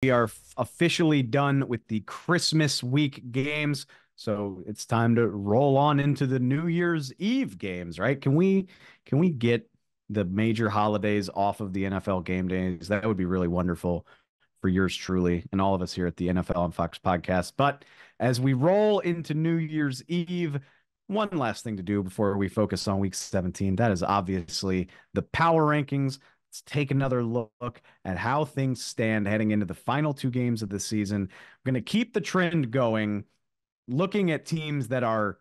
We are officially done with the Christmas week games. So it's time to roll on into the New Year's Eve games, right? Can we get the major holidays off of the NFL game days? That would be really wonderful for yours truly and all of us here at the NFL on Fox podcast. But as we roll into New Year's Eve, one last thing to do before we focus on week 17. That is obviously the power rankings. Let's take another look at how things stand heading into the final two games of the season. I'm going to keep the trend going, looking at teams that are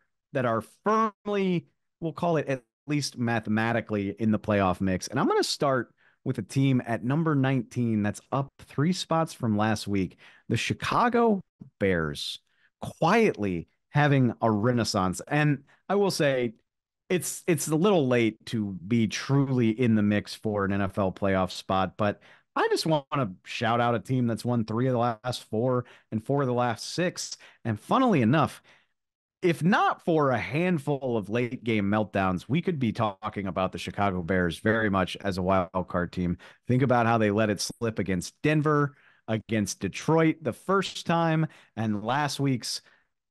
firmly, we'll call it at least mathematically in the playoff mix. And I'm going to start with a team at number 19 that's up three spots from last week. The Chicago Bears quietly having a renaissance. And I will say it's a little late to be truly in the mix for an NFL playoff spot, but I just want to shout out a team that's won three of the last four and four of the last six. And funnily enough, if not for a handful of late game meltdowns, we could be talking about the Chicago Bears very much as a wild card team. Think about how they let it slip against Denver, against Detroit the first time, and last week's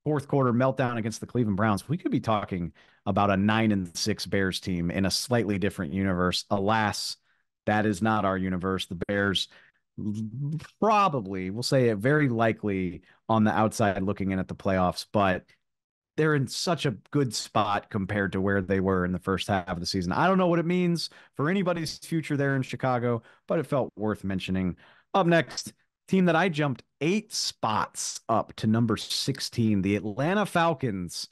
fourth quarter meltdown against the Cleveland Browns. We could be talking about a 9-6 Bears team in a slightly different universe. Alas, that is not our universe. The Bears probably, we'll say it very likely on the outside looking in at the playoffs, but they're in such a good spot compared to where they were in the first half of the season. I don't know what it means for anybody's future there in Chicago, but it felt worth mentioning. Up next, team that I jumped 8 spots up to number 16, the Atlanta Falcons.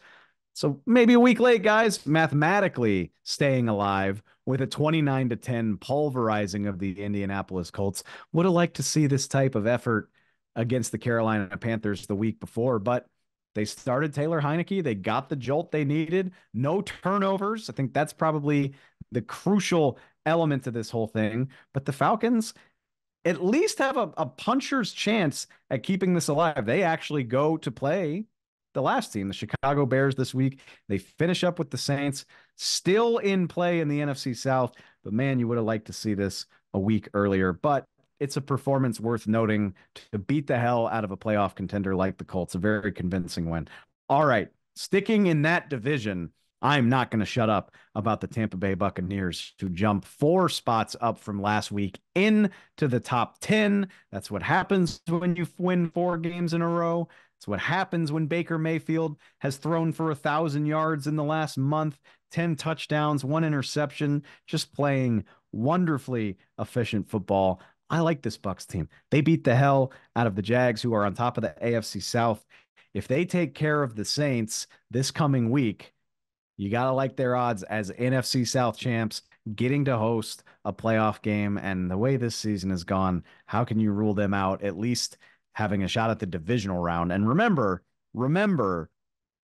So maybe a week late, guys, mathematically staying alive with a 29-10 pulverizing of the Indianapolis Colts. Would have liked to see this type of effort against the Carolina Panthers the week before, but they started Taylor Heineke. They got the jolt they needed. No turnovers. I think that's probably the crucial element to this whole thing. But the Falcons at least have a puncher's chance at keeping this alive. They actually go to play the last team, the Chicago Bears, this week. They finish up with the Saints, still in play in the NFC South. But man, you would have liked to see this a week earlier. But it's a performance worth noting to beat the hell out of a playoff contender like the Colts. A very convincing win. All right, sticking in that division, I'm not going to shut up about the Tampa Bay Buccaneers to jump 4 spots up from last week into the top 10. That's what happens when you win 4 games in a row. It's what happens when Baker Mayfield has thrown for 1,000 yards in the last month, 10 touchdowns, 1 interception, just playing wonderfully efficient football. I like this Bucs team. They beat the hell out of the Jags, who are on top of the AFC South. If they take care of the Saints this coming week, you got to like their odds as NFC South champs, getting to host a playoff game. And the way this season has gone, how can you rule them out, at least having a shot at the divisional round? And remember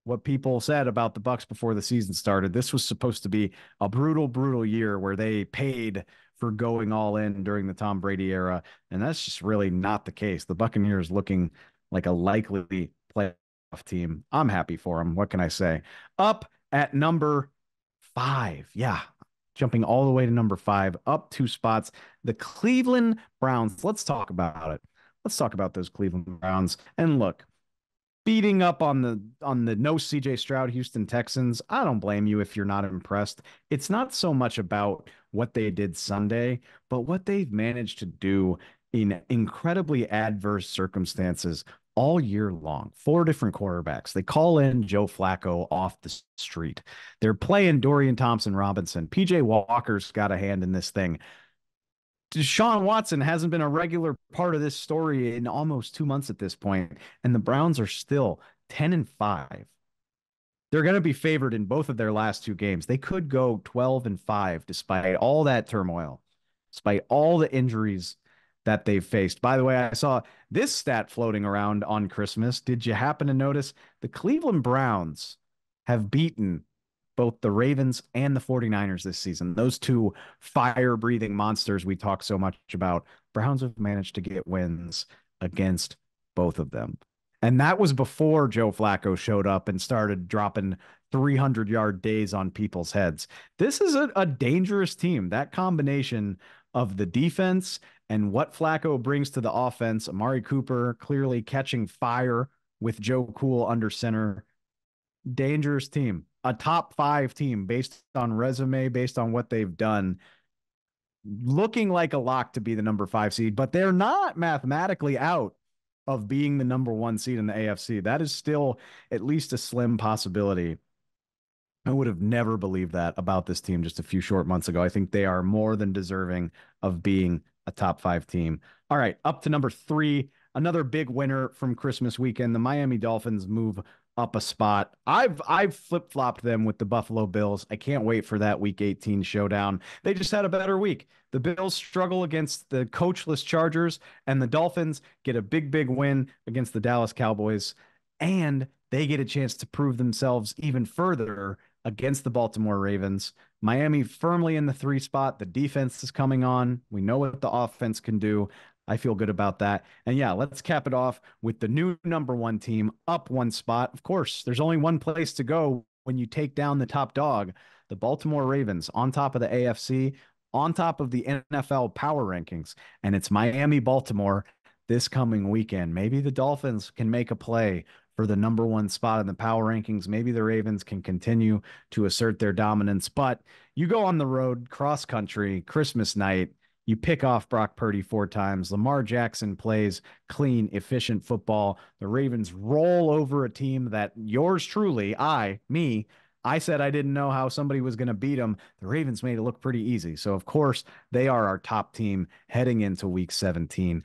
what people said about the Bucs before the season started. This was supposed to be a brutal, brutal year where they paid for going all in during the Tom Brady era. And that's just really not the case. The Buccaneers looking like a likely playoff team. I'm happy for them. What can I say? Up at number 5. Yeah. Jumping all the way to number 5, up 2 spots. The Cleveland Browns. Let's talk about it. Let's talk about those Cleveland Browns. And look, beating up on the no CJ Stroud Houston Texans. I don't blame you if you're not impressed. It's not so much about what they did Sunday, but what they've managed to do in incredibly adverse circumstances all year long. 4 different quarterbacks. They call in Joe Flacco off the street. They're playing Dorian Thompson Robinson. PJ Walker's got a hand in this thing. Deshaun Watson hasn't been a regular part of this story in almost 2 months at this point, and the Browns are still 10-5. They're going to be favored in both of their last 2 games. They could go 12-5 despite all that turmoil, despite all the injuries that they've faced. By the way, I saw this stat floating around on Christmas. Did you happen to notice the Cleveland Browns have beaten both the Ravens and the 49ers this season? Those two fire-breathing monsters we talk so much about. Browns have managed to get wins against both of them. And that was before Joe Flacco showed up and started dropping 300-yard days on people's heads. This is a dangerous team. That combination of the defense and what Flacco brings to the offense. Amari Cooper clearly catching fire with Joe Cool under center. Dangerous team, a top 5 team based on resume, based on what they've done, looking like a lock to be the number 5 seed, but they're not mathematically out of being the number 1 seed in the AFC. That is still at least a slim possibility. I would have never believed that about this team just a few short months ago. I think they are more than deserving of being a top 5 team. All right, up to number 3, another big winner from Christmas weekend. The Miami Dolphins move up a spot. I've flip-flopped them with the Buffalo Bills. I can't wait for that week 18 showdown. They just had a better week. The Bills struggle against the coachless Chargers, and the Dolphins get a big win against the Dallas Cowboys, and they get a chance to prove themselves even further against the Baltimore Ravens. Miami firmly in the 3 spot. The defense is coming on. We know what the offense can do. I feel good about that. And yeah, let's cap it off with the new number 1 team up 1 spot. Of course, there's only one place to go when you take down the top dog, the Baltimore Ravens, on top of the AFC, on top of the NFL power rankings. And it's Miami, Baltimore this coming weekend. Maybe the Dolphins can make a play for the number 1 spot in the power rankings. Maybe the Ravens can continue to assert their dominance, but you go on the road, cross country, Christmas night, you pick off Brock Purdy 4 times. Lamar Jackson plays clean, efficient football. The Ravens roll over a team that yours truly, I said I didn't know how somebody was going to beat them. The Ravens made it look pretty easy. So, of course, they are our top team heading into week 17.